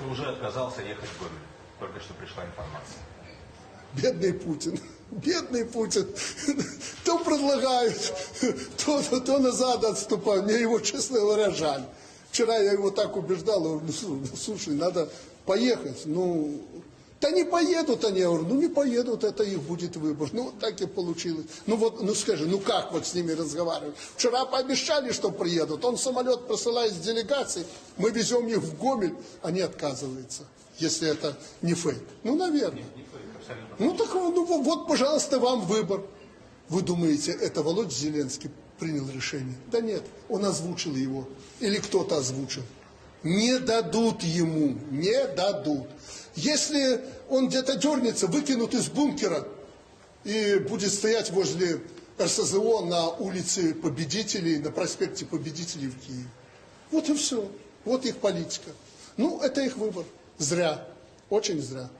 Зеленский уже отказался ехать в Гомель. Только что пришла информация. Бедный Путин. Бедный Путин. То предлагают, то назад отступают. Мне его, честно говоря, жаль. Вчера я его так убеждал, говорю, ну, слушай, надо поехать. Ну, да не поедут они, я говорю, ну не поедут, это их будет выбор. Ну, так и получилось. Ну вот, ну скажи, ну как вот с ними разговаривать? Вчера пообещали, что приедут. Он самолет посылает с делегацией, мы везем их в Гомель, они отказываются, если это не фейк. Ну, наверное. Ну так ну, вот, пожалуйста, вам выбор. Вы думаете, это Володя Зеленский принял решение? Да нет, он озвучил его. Или кто-то озвучил. Не дадут ему, не дадут. Если он где-то дернется, выкинут из бункера и будет стоять возле РСЗО на улице Победителей, на проспекте Победителей в Киеве. Вот и все. Вот их политика. Ну, это их выбор. Зря. Очень зря.